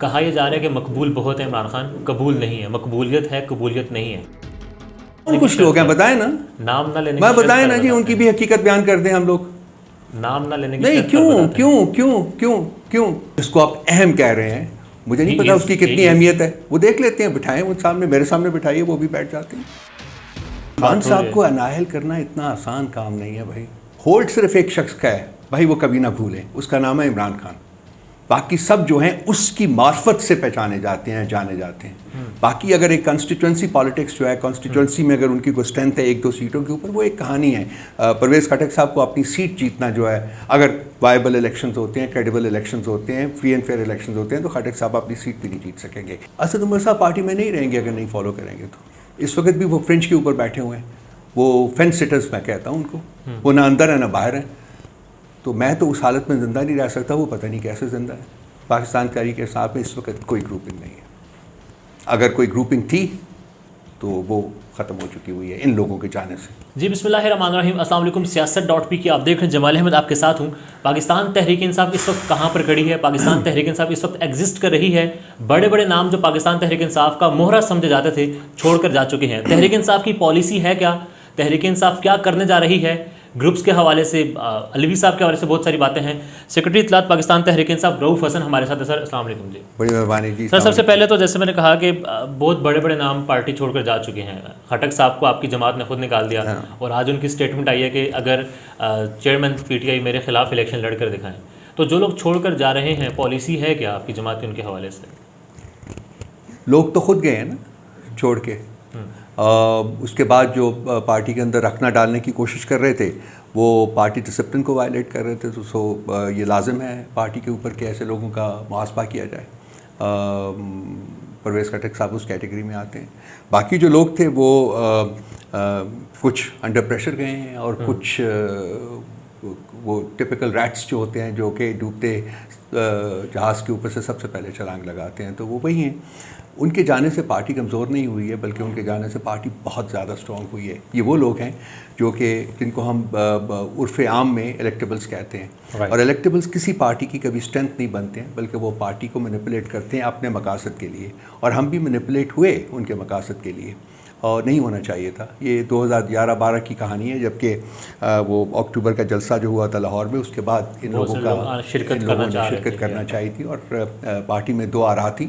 کہا یہ جا رہا ہے کہ مقبول بہت ہے عمران خان، قبول نہیں ہے، مقبولیت ہے قبولیت نہیں ہے. کچھ لوگ ہیں بتائیں نا، نام نہ لینے میں بتائیں نا جی، ان کی بھی حقیقت بیان کر دیں ہم لوگ. نام نہ لینے کی نہیں کیوں جس کو آپ اہم کہہ رہے ہیں مجھے نہیں پتا اس کی کتنی اہمیت ہے، وہ دیکھ لیتے ہیں، بٹھائیں ان سامنے، میرے سامنے بٹھائیے، وہ بھی بیٹھ جاتے ہیں. خان صاحب کو اناہل کرنا اتنا آسان کام نہیں ہے بھائی. ہولڈ صرف ایک شخص کا ہے بھائی، وہ کبھی نہ بھولیں، اس کا نام ہے عمران خان. باقی سب جو ہیں اس کی معرفت سے پہچانے جاتے ہیں، جانے جاتے ہیں. باقی اگر ایک کنسٹیٹوئنسی پالیٹکس جو ہے، کانسٹیٹوئنسی میں اگر ان کی کوئی اسٹرینتھ ہے ایک دو سیٹوں کے اوپر، وہ ایک کہانی ہے. پرویز خٹک صاحب کو اپنی سیٹ جیتنا جو ہے، اگر وائبل الیکشنز ہوتے ہیں، کریڈیبل الیکشنز ہوتے ہیں، فری اینڈ فیئر الیکشنز ہوتے ہیں، تو خٹک صاحب اپنی سیٹ بھی نہیں جیت سکیں گے. اسد عمر صاحب پارٹی میں نہیں رہیں گے اگر نہیں فالو کریں گے. تو اس وقت بھی وہ فرنچ کے اوپر بیٹھے ہوئے ہیں، وہ فینس سٹرز میں کہتا ہوں ان کو، وہ نہ اندر ہے نہ باہر ہیں. تو میں تو اس حالت میں زندہ نہیں رہ سکتا، وہ پتہ نہیں کیسے زندہ ہے. پاکستان تحریک انصاف میں اس وقت کوئی گروپنگ نہیں ہے. اگر کوئی گروپنگ تھی تو وہ ختم ہو چکی ہوئی ہے ان لوگوں کے جانے سے. جی بسم اللہ الرحمن الرحیم. السلام علیکم. سیاست.پی کی آپ دیکھ رہے ہیں، جمال احمد آپ کے ساتھ ہوں. پاکستان تحریک انصاف اس وقت کہاں پر کھڑی ہے؟ پاکستان تحریک انصاف اس وقت ایگزسٹ کر رہی ہے. بڑے بڑے نام جو پاکستان تحریک انصاف کا مہرہ سمجھے جاتے تھے چھوڑ کر جا چکے ہیں. تحریک انصاف کی پالیسی ہے کیا؟ تحریک انصاف کیا کرنے جا رہی ہے؟ گروپس کے حوالے سے، علوی صاحب کے حوالے سے بہت ساری باتیں ہیں. سیکرٹری اطلاعات پاکستان تحریک انصاف رؤوف حسن ہمارے ساتھ ہے. سر السلام علیکم. جی بڑی مہربانی جی. سر سب سے پہلے تو جیسے میں نے کہا کہ بہت بڑے بڑے نام پارٹی چھوڑ کر جا چکے ہیں. خٹک صاحب کو آپ کی جماعت نے خود نکال دیا، اور آج ان کی اسٹیٹمنٹ آئی ہے کہ اگر چیئرمین پی ٹی آئی میرے خلاف الیکشن لڑ کر دکھائیں. تو جو لوگ چھوڑ کر جا رہے ہیں، پالیسی ہے کیا آپ کی جماعت کی ان کے حوالے سے؟ لوگ تو خود گئے ہیں نا چھوڑ کے. اس کے بعد جو پارٹی کے اندر رکھنا ڈالنے کی کوشش کر رہے تھے وہ پارٹی ڈسپلن کو وائلیٹ کر رہے تھے. تو یہ لازم ہے پارٹی کے اوپر کہ ایسے لوگوں کا محاسبہ کیا جائے. پرویز خٹک صاحب اس کیٹیگری میں آتے ہیں. باقی جو لوگ تھے وہ کچھ انڈر پریشر گئے ہیں، اور کچھ وہ ٹپیکل ریٹس جو ہوتے ہیں جو کہ ڈوبتے جہاز کے اوپر سے سب سے پہلے چھلانگ لگاتے ہیں، تو وہ وہی ہیں. ان کے جانے سے پارٹی کمزور نہیں ہوئی ہے، بلکہ ان کے جانے سے پارٹی بہت زیادہ اسٹرانگ ہوئی ہے. یہ وہ لوگ ہیں جو کہ جن کو ہم عرف عام میں الیکٹیبلز کہتے ہیں. اور الیکٹیبلز کسی پارٹی کی کبھی اسٹرینتھ نہیں بنتے ہیں، بلکہ وہ پارٹی کو مینیپولیٹ کرتے ہیں اپنے مقاصد کے لیے. اور ہم بھی مینیپولیٹ ہوئے ان کے مقاصد کے لیے، اور نہیں ہونا چاہیے تھا. یہ 2011-12 کی کہانی ہے، جبکہ وہ اکتوبر کا جلسہ جو ہوا تھا لاہور میں، اس کے بعد ان لوگوں نے شرکت کرنا چاہی تھی. اور پارٹی میں دو آراء تھی.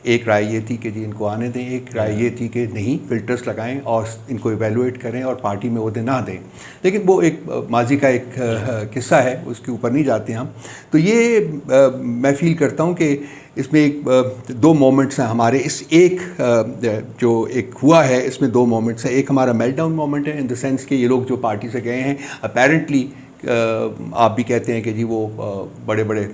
ایک رائے یہ تھی کہ جی ان کو آنے دیں، ایک رائے یہ تھی کہ نہیں، فلٹرز لگائیں اور ان کو ایویلویٹ کریں اور پارٹی میں عہدے نہ دیں. لیکن وہ ایک ماضی کا ایک قصہ ہے، اس کے اوپر نہیں جاتے ہم. تو یہ میں فیل کرتا ہوں کہ اس میں ایک دو مومنٹس ہیں ہمارے. اس ایک جو ایک ہوا ہے اس میں دو مومنٹس ہیں. ایک ہمارا میلٹ ڈاؤن مومنٹ ہے، ان دا سینس کہ یہ لوگ جو پارٹی سے گئے ہیں اپیرنٹلی آپ بھی کہتے ہیں کہ جی وہ بڑے بڑے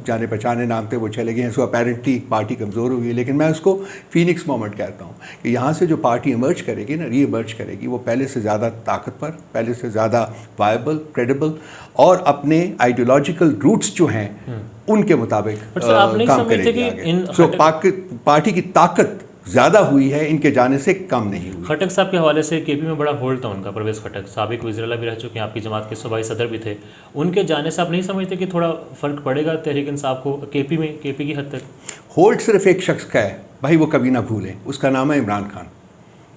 جانے پہچانے نام تھے، وہ چلے گئے ہیں، سو اپیرنٹلی پارٹی کمزور ہوئی ہے. لیکن میں اس کو فینکس مومنٹ کہتا ہوں کہ یہاں سے جو پارٹی ایمرج کرے گی نا، ری ایمرج کرے گی، وہ پہلے سے زیادہ طاقتور، پہلے سے زیادہ وائبل، کریڈیبل، اور اپنے آئیڈیولوجیکل روٹس جو ہیں ان کے مطابق کام کرے گی آگے. سو پارٹی کی طاقت زیادہ ہوئی ہے، ان کے جانے سے کم نہیں ہوئی. خٹک صاحب کے حوالے سے کے پی میں بڑا ہولڈ تھا ان کا. پرویز خٹک سابق وزیر اعلیٰ بھی رہ چکے ہیں، آپ کی جماعت کے صوبائی صدر بھی تھے. ان کے جانے سے آپ نہیں سمجھتے کہ تھوڑا فرق پڑے گا تحریک انصاف کو کے پی میں، کے پی کی حد تک؟ ہولڈ صرف ایک شخص کا ہے بھائی، وہ کبھی نہ بھولیں، اس کا نام ہے عمران خان.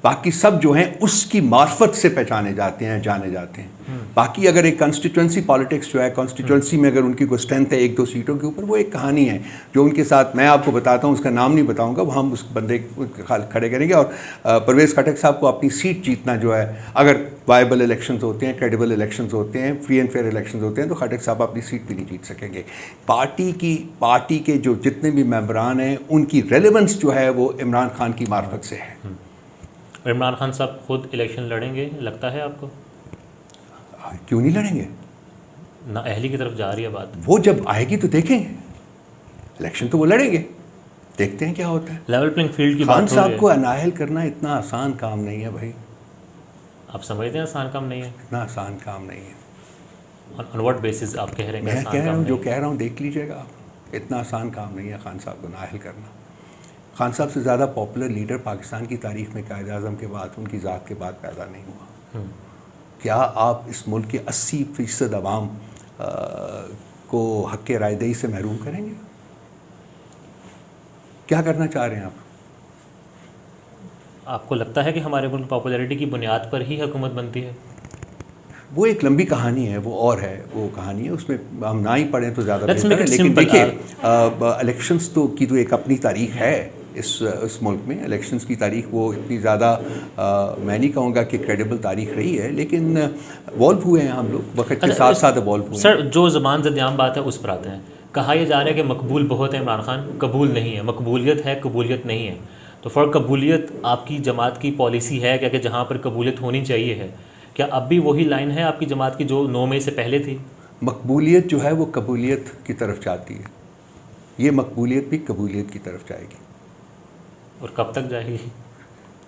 باقی سب جو ہیں اس کی معرفت سے پہچانے جاتے ہیں، جانے جاتے ہیں. باقی اگر ایک کنسٹیٹوئنسی پالیٹکس جو ہے، کانسٹیٹوئنسی میں اگر ان کی کوئی اسٹرینتھ ہے ایک دو سیٹوں کے اوپر، وہ ایک کہانی ہے جو ان کے ساتھ میں آپ کو بتاتا ہوں، اس کا نام نہیں بتاؤں گا، وہ ہم اس بندے کھڑے کریں گے. اور پرویز خٹک صاحب کو اپنی سیٹ جیتنا جو ہے، اگر وائبل الیکشنز ہوتے ہیں، کریڈیبل الیکشنز ہوتے ہیں، فری اینڈ فیئر الیکشنز ہوتے ہیں، تو خٹک صاحب اپنی سیٹ بھی نہیں جیت سکیں گے. پارٹی کے جو جتنے بھی ممبران ہیں ان کی ریلیونس جو ہے وہ عمران خان کی معرفت سے ہے. عمران خان صاحب خود الیکشن لڑیں گے لگتا ہے آپ کو؟ کیوں نہیں لڑیں گے؟ نہ اہلی کی طرف جا رہی ہے بات. وہ جب آئے گی تو دیکھیں گے، الیکشن تو وہ لڑیں گے، دیکھتے ہیں کیا ہوتا ہے. لیول پلینگ فیلڈ کی بات. خان صاحب کو اناہل کرنا اتنا آسان کام نہیں ہے بھائی. آپ سمجھتے ہیں آسان کام نہیں ہے؟ اتنا آسان کام نہیں ہے. آن واٹ بیسس آپ کہہ رہے ہیں؟ میں کہہ رہا ہوں، جو کہہ رہا ہوں دیکھ لیجیے گا آپ. اتنا آسان کام نہیں ہے خان صاحب کو نااہل کرنا. خان صاحب سے زیادہ پاپولر لیڈر پاکستان کی تاریخ میں قائد اعظم کے بعد، ان کی ذات کے بعد پیدا نہیں ہوا. کیا آپ اس ملک کے 80% عوام کو حق رائے دہی سے محروم کریں گے؟ کیا کرنا چاہ رہے ہیں آپ کو لگتا ہے کہ ہمارے ملک پاپولیرٹی کی بنیاد پر ہی حکومت بنتی ہے؟ وہ ایک لمبی کہانی ہے، وہ اور ہے، وہ کہانی ہے، اس میں ہم نہ ہی پڑھیں تو زیادہ Let's بہتر make ہے. it لیکن simple. دیکھیے الیکشنز کی تو ایک اپنی تاریخ ہے اس ملک میں. الیکشنز کی تاریخ وہ اتنی زیادہ میں نہیں کہوں گا کہ کریڈیبل تاریخ رہی ہے، لیکن ایوالو ہوئے ہیں ہم لوگ، وقت کے ساتھ ساتھ ایوالو ہوئے ہیں. سر جو زبان زد عام بات ہے اس پر آتے ہیں. کہا یہ جا رہا ہے کہ مقبول بہت ہے عمران خان، قبول نہیں ہے. مقبولیت ہے، قبولیت نہیں ہے. تو فار قبولیت آپ کی جماعت کی پالیسی ہے کیا کہ جہاں پر قبولیت ہونی چاہیے ہے؟ کیا اب بھی وہی لائن ہے آپ کی جماعت کی جو 9 مئی سے پہلے تھی؟ مقبولیت جو ہے وہ قبولیت کی طرف جاتی ہے، یہ مقبولیت بھی قبولیت کی طرف جائے گی. اور کب تک جائے گی؟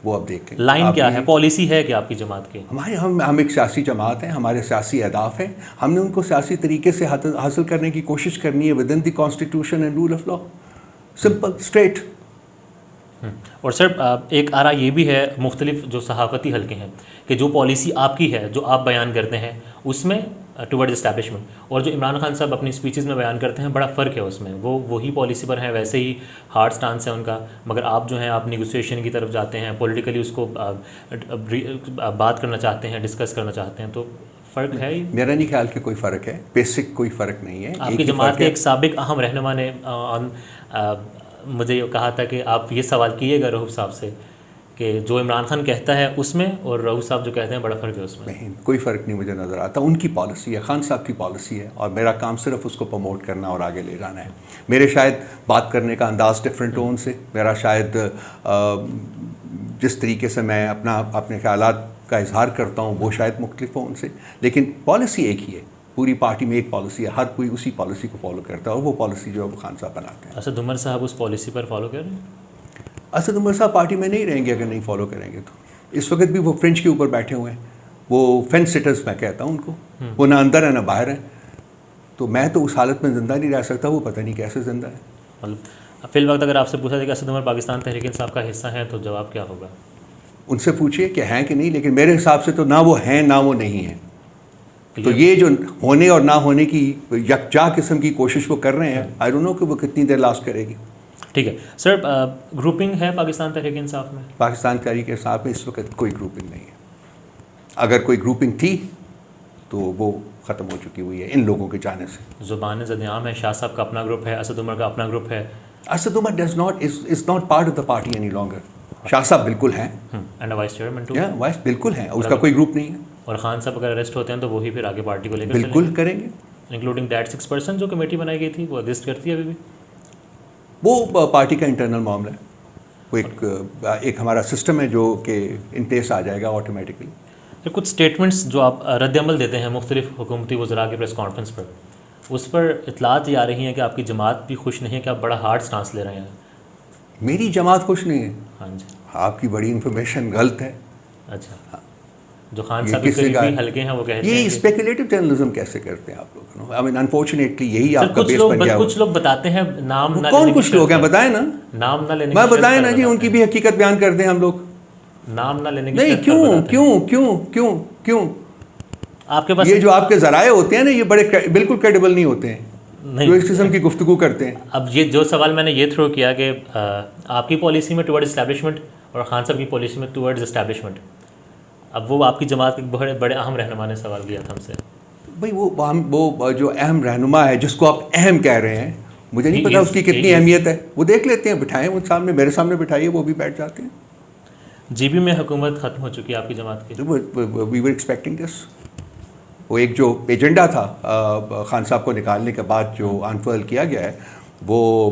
وہ اب دیکھیں. لائن کیا ہے، پالیسی ہے کیا آپ کی جماعت کی؟ ہم ایک سیاسی جماعت ہیں، ہمارے سیاسی اہداف ہیں، ہم نے ان کو سیاسی طریقے سے حاصل کرنے کی کوشش کرنی ہے with in the constitution and rule of law. Simple straight. اور سر ایک آرا یہ بھی ہے مختلف جو صحافتی حلقے ہیں کہ جو پالیسی آپ کی ہے جو آپ بیان کرتے ہیں اس میں ٹورڈ اسٹیبلشمنٹ، اور جو عمران خان صاحب اپنی اسپیچز میں بیان کرتے ہیں بڑا فرق ہے اس میں. وہ وہی پالیسی پر ہیں، ویسے ہی ہارڈ سٹانس ہے ان کا، مگر آپ جو ہیں آپ نیگوسیشن کی طرف جاتے ہیں، پولیٹیکلی اس کو بات کرنا چاہتے ہیں، ڈسکس کرنا چاہتے ہیں. تو فرق ہے ہی. میرا نہیں خیال کہ کوئی فرق ہے، بیسک کوئی فرق نہیں ہے. آپ کی جماعت کے ایک سابق اہم رہنما نے مجھے یہ کہا تھا کہ آپ یہ سوال کیے گا رؤوف صاحب سے کہ جو عمران خان کہتا ہے اس میں اور رؤوف صاحب جو کہتے ہیں بڑا فرق ہے اس میں. نہیں، کوئی فرق نہیں مجھے نظر آتا. ان کی پالیسی ہے، خان صاحب کی پالیسی ہے، اور میرا کام صرف اس کو پروموٹ کرنا اور آگے لے جانا ہے. میرے شاید بات کرنے کا انداز ڈفرینٹ ہو ان سے، میرا شاید جس طریقے سے میں اپنے خیالات کا اظہار کرتا ہوں وہ شاید مختلف ہو ان سے، لیکن پالیسی ایک ہی ہے. پوری پارٹی میں ایک پالیسی ہے، ہر کوئی اسی پالیسی کو فالو کرتا ہے، اور وہ پالیسی جو خان صاحب بناتے ہیں. اسد عمر صاحب اس پالیسی پر فالو کر رہے ہیں؟ اسد عمر صاحب پارٹی میں نہیں رہیں گے اگر نہیں فالو کریں گے تو. اس وقت بھی وہ فرنچ کے اوپر بیٹھے ہوئے ہیں، وہ فینس سٹرز میں کہتا ہوں ان کو، وہ نہ اندر ہے نہ باہر ہیں. تو میں تو اس حالت میں زندہ نہیں رہ سکتا، وہ پتہ نہیں کیسے زندہ ہے. مطلب فی الوقت اگر آپ سے پوچھا جائے کہ اسد عمر پاکستان تحریک انصاف کا حصہ ہیں تو جواب کیا ہوگا؟ ان سے پوچھیے کہ ہیں کہ نہیں، لیکن میرے حساب سے تو نہ وہ ہیں نہ وہ نہیں ہیں. تو یہ جو ہونے اور نہ ہونے کی یکجا قسم کی کوشش وہ کر رہے ہیں، آئی ڈونٹ نو کہ وہ کتنی دیر لاسٹ کرے گی. ٹھیک ہے سر، گروپنگ ہے پاکستان تحریک انصاف میں؟ پاکستان تحریک انصاف میں اس وقت کوئی گروپنگ نہیں ہے. اگر کوئی گروپنگ تھی تو وہ ختم ہو چکی ہوئی ہے ان لوگوں کے جانے سے. زبان زد عام ہے، شاہ صاحب کا اپنا گروپ ہے، اسد عمر کا اپنا گروپ ہے. Asad Umar is not part of the party any longer. Shah صاحب بالکل ہیں، and vice chairman too. Vice بالکل ہیں، اس کا کوئی گروپ نہیں ہے. اور خان صاحب اگر اریسٹ ہوتے ہیں تو وہی پھر آگے پارٹی کو لے کر بالکل کریں گے. انکلوڈنگ دیٹ 6% جو کمیٹی بنائی گئی تھی وہ ایگزسٹ کرتی ہے ابھی بھی؟ وہ پارٹی کا انٹرنل معاملہ ہے. وہ ایک ہمارا سسٹم ہے جو کہ ان پلیس آ جائے گا آٹومیٹکلی. پھر کچھ اسٹیٹمنٹس جو آپ رد عمل دیتے ہیں مختلف حکومتی وزراء کے پریس کانفرنس پر، اس پر اطلاعات یہ آ رہی ہیں کہ آپ کی جماعت بھی خوش نہیں ہے کہ آپ بڑا ہارڈ سٹانس لے رہے ہیں. میری جماعت خوش نہیں ہے؟ ہاں جی. آپ کی بڑی انفارمیشن غلط ہے. اچھا، جو خان صاحب کے قریبی حلقے ہیں وہ کہتے ہیں یہ اسپیکولیٹو جرنلزم کیسے کرتے ہیں آپ لوگ؟ آئی مین انفارچونیٹلی یہی آپ کا بیس بن گیا. کچھ لوگ بتاتے ہیں نام نہ، کون کچھ لوگ ہیں بتائیں نا، نام نہ لینے میں بتائیں نا جی، ان کی بھی حقیقت بیان کرتے ہیں ہم لوگ. نام نہ لینے کی نہیں، کیوں آپ کے پاس یہ جو آپ کے ذرائع ہوتے ہیں نا یہ بڑے بالکل کریڈیبل نہیں ہوتے ہیں جو اس قسم کی گفتگو کرتے ہیں. اب یہ جو سوال میں نے یہ تھرو کیا کہ آپ کی پالیسی میں ٹورڈ اسٹیبلشمنٹ اور خان صاحب کی پالیسی میں ٹورڈز اسٹیبلشمنٹ، اب وہ آپ کی جماعت کے بڑے اہم رہنما نے سوال کیا تھا ہم سے. بھائی وہ جو اہم رہنما ہے جس کو آپ اہم کہہ رہے ہیں، مجھے نہیں پتا اس کی کتنی اہمیت ہے. وہ دیکھ لیتے ہیں، بٹھائیں ان سامنے، میرے سامنے بٹھائیے، وہ بھی بیٹھ جاتے ہیں. جی بی میں حکومت ختم ہو چکی ہے آپ کی جماعت کی. وی ور ایکسپیکٹنگ دس. وہ ایک جو ایجنڈا تھا خان صاحب کو نکالنے کے بعد جو انفرل کیا گیا ہے، وہ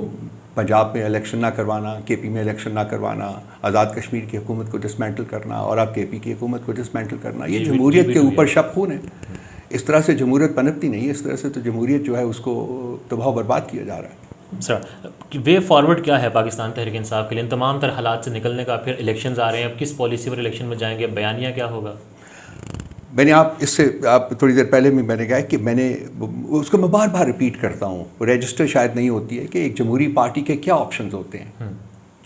پنجاب میں الیکشن نہ کروانا، کے پی میں الیکشن نہ کروانا، آزاد کشمیر کی حکومت کو ڈسمینٹل کرنا، اور اب کے پی کی حکومت کو ڈسمینٹل کرنا، یہ جمہوریت کے اوپر شب خون ہے. اس طرح سے جمہوریت پنپتی نہیں ہے. اس طرح سے تو جمہوریت جو ہے اس کو تباہ و برباد کیا جا رہا ہے. سر وے فارورڈ کیا ہے پاکستان تحریک انصاف کے لیے ان تمام تر حالات سے نکلنے کا؟ پھر الیکشنز آ رہے ہیں، اب کس پالیسی پر الیکشن میں جائیں گے؟ بیانیہ کیا ہوگا؟ میں نے اس سے تھوڑی دیر پہلے میں نے کہا کہ میں نے اس کو میں بار بار ریپیٹ کرتا ہوں، رجسٹر شاید نہیں ہوتی ہے کہ ایک جمہوری پارٹی کے کیا آپشنز ہوتے ہیں.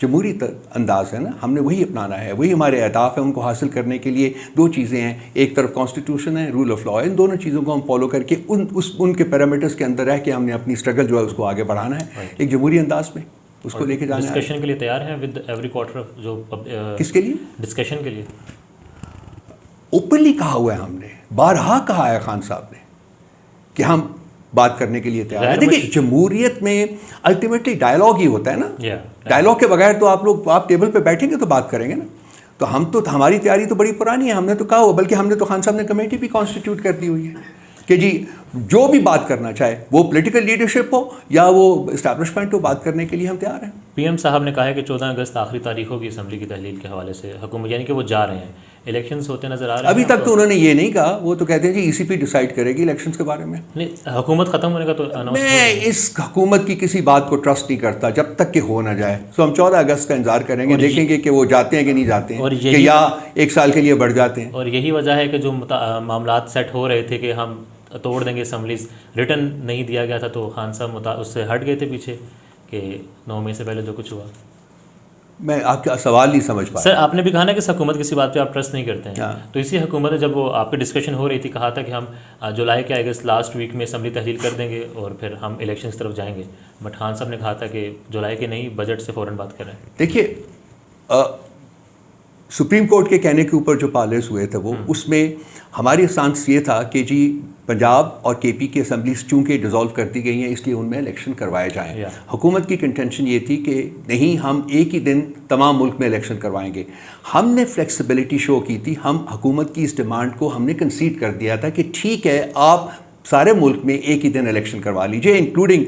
جمہوری انداز ہے نا، ہم نے وہی اپنانا ہے، وہی ہمارے اہداف ہیں. ان کو حاصل کرنے کے لیے دو چیزیں ہیں، ایک طرف کانسٹیٹیوشن ہے، رول آف لا ہے. ان دونوں چیزوں کو ہم فالو کر کے ان کے پیرامیٹرز کے اندر رہ کے ہم نے اپنی اسٹرگل جو ہے اس کو آگے بڑھانا ہے ایک جمہوری انداز میں. اس کو لے کے جانا ہے. ڈسکشن کے لیے تیار ہیں ود ایوری کوارٹر جو کس کے لیے ڈسکشن کے لیے اوپنلی کہا ہوا ہے, ہم نے بارہا کہا ہے خان صاحب نے کہ ہم بات کرنے کے لیے تیار ہیں. دیکھیے جمہوریت میں الٹیمیٹلی ڈائلاگ ہی ہوتا ہے نا, ڈائلاگ کے بغیر تو آپ ٹیبل پہ بیٹھیں گے تو بات کریں گے نا. تو ہماری تیاری تو بڑی پرانی ہے, ہم نے تو کہا ہوا, بلکہ ہم نے تو خان صاحب نے کمیٹی بھی کانسٹیٹیوٹ کر دی ہوئی ہے کہ جی جو بھی بات کرنا چاہے وہ پولیٹیکل لیڈرشپ ہو یا وہ اسٹیبلشمنٹ ہو, بات کرنے کے لیے ہم تیار ہیں. پی ایم صاحب نے کہا ہے کہ 14 اگست آخری تاریخ ہوگی اسمبلی کی تحلیل کے حوالے سے حکومت, یعنی کہ وہ جا رہے ہیں, الیکشنز ہوتے نظر آ رہے ہیں. ابھی تک تو انہوں نے یہ نہیں کہا, وہ تو کہتے ہیں جی ای سی پی ڈیسائیڈ کرے گی الیکشنز کے بارے میں. نہیں, حکومت ختم ہونے کا تو میں اس حکومت کی کسی بات کو ٹرسٹ نہیں کرتا جب تک کہ ہو نہ جائے. سو ہم 14 اگست کا انتظار کریں گے, دیکھیں گے کہ وہ جاتے ہیں کہ نہیں جاتے ہیں, کہ یا ایک سال کے لیے بڑھ جاتے ہیں. اور یہی وجہ ہے کہ جو معاملات سیٹ ہو رہے تھے کہ ہم توڑ دیں گے اسمبلیز, ریٹرن نہیں دیا گیا تھا, تو خان صاحب اس سے ہٹ گئے تھے پیچھے کہ 9 مئی سے پہلے جو کچھ ہوا. میں آپ کا سوال نہیں سمجھ پا. سر آپ نے بھی کہا نا کہ حکومت کسی بات پہ آپ ٹرسٹ نہیں کرتے ہیں, تو اسی حکومت نے جب وہ آپ کی ڈسکشن ہو رہی تھی کہا تھا کہ ہم جولائی کے اگست لاسٹ ویک میں اسمبلی تحلیل کر دیں گے اور پھر ہم الیکشن کی طرف جائیں گے, بٹ خان صاحب نے کہا تھا کہ جولائی کے نہیں, بجٹ سے فوراً بات کریں. دیکھیے سپریم کورٹ کے کہنے کے اوپر جو پالیس ہوئے تھے وہ, اس میں ہماری اسٹانس یہ تھا کہ جی پنجاب اور کے پی کی اسمبلیز چونکہ ڈیزالو کر دی گئی ہیں اس لیے ان میں الیکشن کروائے جائیں. حکومت کی کنٹینشن یہ تھی کہ نہیں, ہم ایک ہی دن تمام ملک میں الیکشن کروائیں گے. ہم نے فلیکسیبلٹی شو کی تھی, ہم حکومت کی اس ڈیمانڈ کو ہم نے کنسیڈ کر دیا تھا کہ ٹھیک ہے آپ سارے ملک میں ایک ہی دن الیکشن کروا لیجئے, انکلوڈنگ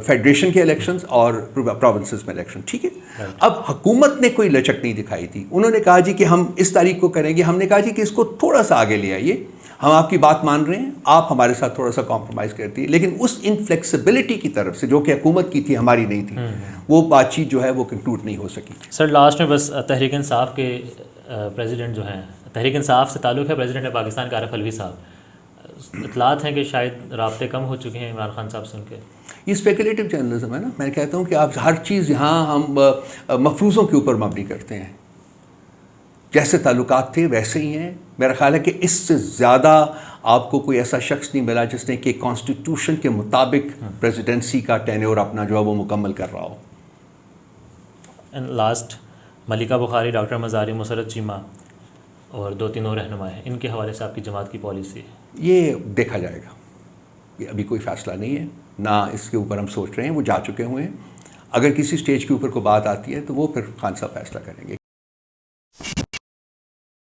فیڈریشن کے الیکشنز اور پروونسز میں الیکشن, ٹھیک ہے. اب حکومت نے کوئی لچک نہیں دکھائی تھی, انہوں نے کہا جی کہ ہم اس تاریخ کو کریں گے. ہم نے کہا جی کہ اس کو تھوڑا سا آگے لے آئیے, ہم آپ کی بات مان رہے ہیں, آپ ہمارے ساتھ تھوڑا سا کمپرومائز کرتی ہے, لیکن اس انفلیکسیبلٹی کی طرف سے جو کہ حکومت کی تھی ہماری نہیں تھی, وہ بات چیت جو ہے وہ کنکلوڈ نہیں ہو سکی. سر لاسٹ میں بس تحریک انصاف کے پریزیڈنٹ جو ہیں, تحریک انصاف سے تعلق ہے پریزیڈنٹ ہے پاکستان کے عارف الوی صاحب, اطلاعات ہیں کہ شاید رابطے کم ہو چکے ہیں عمران خان صاحب سے ان کے. یہ اسپیکولیٹو جرنلزم ہے نا, میں کہتا ہوں کہ آپ ہر چیز یہاں ہم مفروضوں کے اوپر مبنی کرتے ہیں. جیسے تعلقات تھے ویسے ہی ہیں. میرا خیال ہے کہ اس سے زیادہ آپ کو کوئی ایسا شخص نہیں ملا جس نے کہ کانسٹیٹیوشن کے مطابق پریزیڈنسی کا ٹینیور اپنا جو ہے وہ مکمل کر رہا ہو. And last Maleeka Bokhari, doctor Mazari, Musarrat Cheema اور 2-3 اور رہنما ہیں, ان کے حوالے سے آپ کی جماعت کی پالیسی ہے؟ یہ دیکھا جائے گا, یہ ابھی کوئی فیصلہ نہیں ہے, نہ اس کے اوپر ہم سوچ رہے ہیں, وہ جا چکے ہوئے ہیں. اگر کسی سٹیج کے اوپر کوئی بات آتی ہے تو وہ پھر خان صاحب فیصلہ کریں گے.